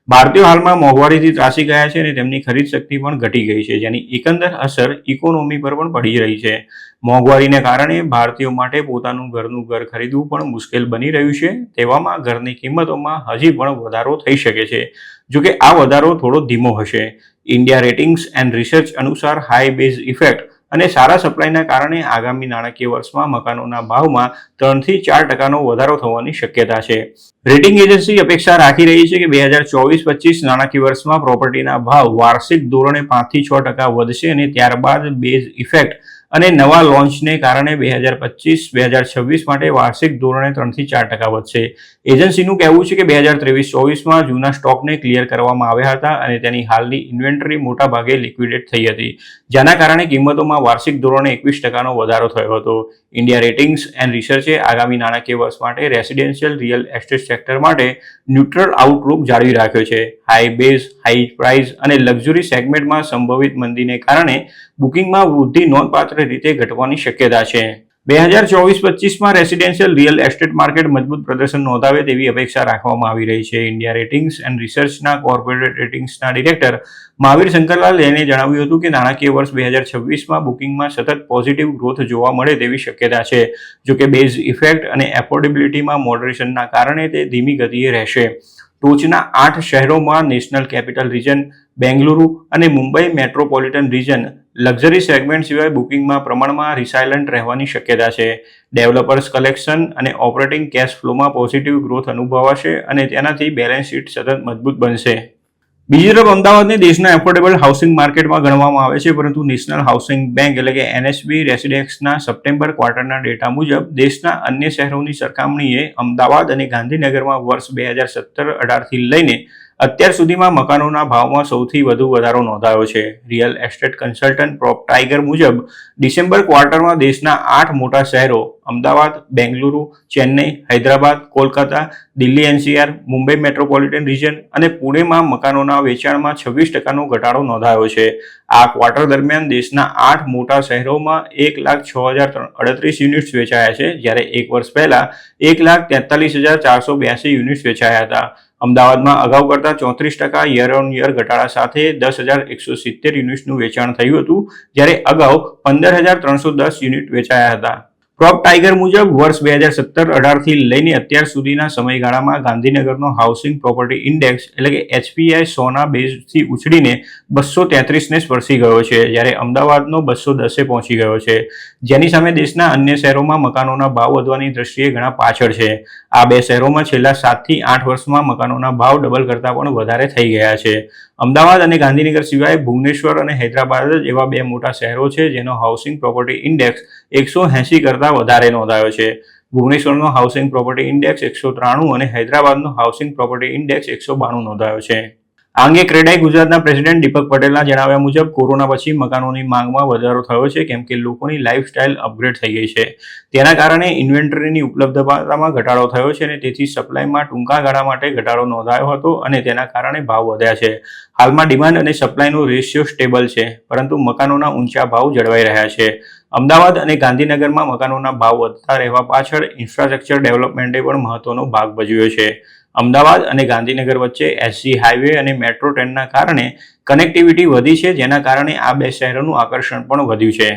ભારતીયો હાલમાં મોંઘવારીથી ત્રાસી ગયા છે અને તેમની ખરીદ શક્તિ પણ ઘટી ગઈ છે, જેની એકંદર અસર ઇકોનોમી પર પણ પડી રહી છે. મોંઘવારીને કારણે ભારતીયો માટે પોતાનું ઘરનું ઘર ખરીદવું પણ મુશ્કેલ બની રહ્યું છે. તેવામાં ઘરની કિંમતોમાં હજી પણ વધારો થઈ શકે છે, જોકે આ વધારો થોડો ધીમો હશે. ઇન્ડિયા રેટિંગ્સ એન્ડ રિસર્ચ અનુસાર હાઈ બેઝ ઇફેક્ટ અને સારા સપ્લાયના કારણે આગામી નાણાકીય વર્ષમાં મકાનોના ભાવમાં 3 થી 4% વધારો થવાની શક્યતા છે. રેટિંગ એજન્સી અપેક્ષા રાખી રહી છે કે 2024-25 નાણાકીય વર્ષમાં પ્રોપર્ટીના ભાવ વાર્ષિક ધોરણે 5 થી 6% વધશે અને ત્યારબાદ બેઝ ઇફેક્ટ અને નવા લોન્ચને કારણે 2025-2026 માટે વાર્ષિક ધોરણે 3 થી 4% વધશે. એજન્સીનું કહેવું છે કે 2023-24માં જૂના સ્ટોકને ક્લિયર કરવામાં આવ્યા હતા અને તેની હાલની ઇન્વેન્ટરી મોટાભાગે લિક્વિડેટ થઈ હતી, જેના કારણે કિંમતોમાં વાર્ષિક ધોરણે 21%નો વધારો થયો હતો. ઇન્ડિયા રેટિંગ્સ એન્ડ રિસર્ચે આગામી નાણાકીય વર્ષ માટે રેસિડેન્શિયલ રિયલ એસ્ટેટ સેક્ટર માટે ન્યુટ્રલ આઉટલુક જાળવી રાખ્યો છે. હાઈ બેઝ, હાઈ પ્રાઇસ અને લક્ઝરી સેગમેન્ટમાં સંભવિત મંદીને કારણે બુકિંગમાં વૃદ્ધિ નોંધપાત્ર રીતે ઘટવાની શક્યતા છે. 2024-25માં રેસિડેન્શિયલ રિયલ એસ્ટેટ માર્કેટ મજબૂત પ્રદર્શન નોંધાવે તેવી અપેક્ષા રાખવામાં આવી રહી છે. ઇન્ડિયા રેટિંગ્સ એન્ડ રિસર્ચના કોર્પોરેટ રેટિંગ્સના ડિરેક્ટર મહાવીર શંકરલાલ જૈને જણાવ્યું હતું કે નાણાકીય વર્ષ 2026માં બુકિંગમાં સતત પોઝિટિવ ગ્રોથ જોવા મળે તેવી શક્યતા છે, જોકે બેઝ ઇફેક્ટ અને એફોર્ડેબિલિટીમાં મોડરેશનના કારણે તે ધીમી ગતિએ રહેશે. ટોચના 8 શહેરોમાં નેશનલ કેપિટલ રિજન, બેંગલુરુ અને Mumbai metropolitan region luxury segment સિવાય બુકિંગમાં પ્રમાણમાં રિસાયલન્ટ રહેવાની શક્યતા છે. ડેવલપર્સ કલેક્શન અને ઓપરેટિંગ કેશ ફ્લોમાં પોઝિટિવ ગ્રોથ અનુભવાશે અને તેનાથી બેલેન્સ શીટ સતત મજબૂત બનશે. બીજી તરફ અમદાવાદને દેશના એફોર્ડેબલ હાઉસિંગ માર્કેટમાં ગણવામાં આવે છે, પરંતુ નેશનલ હાઉસિંગ બેંક એટલે કે NHB રેસિડેક્સના સપ્ટેમ્બર ક્વાર્ટરના ડેટા મુજબ દેશના અન્ય શહેરોની સરખામણીએ અમદાવાદ અને ગાંધીનગરમાં વર્ષ 2017-18થી લઈને અત્યાર સુધીમાં મકાનોના ભાવમાં સૌથી વધુ વધારો નોંધાયો છે. રિયલ એસ્ટેટ કન્સલ્ટન્ટ PropTiger મુજબ ડિસેમ્બર ક્વાર્ટરમાં દેશના 8 મોટા શહેરો Ahmedabad, Bengaluru, Chennai, Hyderabad, Kolkata, Delhi NCR, Mumbai metropolitan region અને પુણેમાં મકાનોના વેચાણમાં 26%નો ઘટાડો નોંધાયો છે. આ ક્વાર્ટર દરમિયાન દેશના 8 મોટા શહેરોમાં 1,06,038 યુનિટ્સ વેચાયા છે, જ્યારે એક વર્ષ પહેલા 1,43,482 યુનિટ્સ વેચાયા હતા. અમદાવાદમાં અગાઉ કરતાં 34% યર ઓન યર ઘટાડા સાથે 10,170 યુનિટ્સનું વેચાણ થયું હતું, જ્યારે અગાઉ 15,310 યુનિટ વેચાયા હતા. PropTiger મુજબ વર્ષ 2017-18થી લઈને અત્યાર સુધીના સમયગાળામાં ગાંધીનગરનો હાઉસિંગ પ્રોપર્ટી ઇન્ડેક્સ એટલે કે HPI 100ના બેઝથી ઉછળીને 233ને સ્પર્શી ગયો છે, જ્યારે અમદાવાદનો 210એ પહોંચી ગયો છે, જેની સામે દેશના અન્ય શહેરોમાં મકાનોના ભાવ વધવાની દ્રષ્ટિએ ઘણા પાછળ છે. આ બે શહેરોમાં છેલ્લા 7 થી 8 વર્ષમાં મકાનોના ભાવ ડબલ કરતાં પણ વધારે થઈ ગયા છે. અમદાવાદ અને ગાંધીનગર સિવાય ભુવનેશ્વર અને હૈદરાબાદ જ એવા બે મોટા શહેરો છે જેનો હાઉસિંગ પ્રોપર્ટી ઇન્ડેક્સ 180 કરતાં વધારે નોંધાયો છે. ભુવનેશ્વરનો હાઉસિંગ પ્રોપર્ટી ઇન્ડેક્સ 193 અને હૈદરાબાદનો હાઉસિંગ પ્રોપર્ટી ઇન્ડેક્સ 192 નોંધાયો છે. આ અંગે ક્રેડાઈ ગુજરાતના પ્રેસિડેન્ટ દીપક પટેલના જણાવ્યા મુજબ કોરોના પછી મકાનોની માંગમાં વધારો થયો છે, કેમ કે લોકોની લાઇફસ્ટાઇલ અપગ્રેડ થઈ ગઈ છે. તેના કારણે ઇન્વેન્ટરીની ઉપલબ્ધતામાં ઘટાડો થયો છે અને તેથી સપ્લાયમાં ટૂંકા ગાળા માટે ઘટાડો નોંધાયો હતો અને તેના કારણે ભાવ વધ્યા છે. હાલમાં ડિમાન્ડ અને સપ્લાયનો રેશિયો સ્ટેબલ છે, પરંતુ મકાનોના ઊંચા ભાવ જળવાઈ રહ્યા છે. અમદાવાદ અને ગાંધીનગરમાં મકાનોના ભાવ વધતા રહેવા પાછળ ઇન્ફ્રાસ્ટ્રક્ચર ડેવલપમેન્ટે પણ મહત્વનો ભાગ ભજવ્યો છે. અમદાવાદ અને ગાંધીનગર વચ્ચે SG હાઈવે અને મેટ્રો ટ્રેનના કારણે કનેક્ટિવિટી વધી છે, જેના કારણે આ બે શહેરોનું આકર્ષણ પણ વધ્યું છે.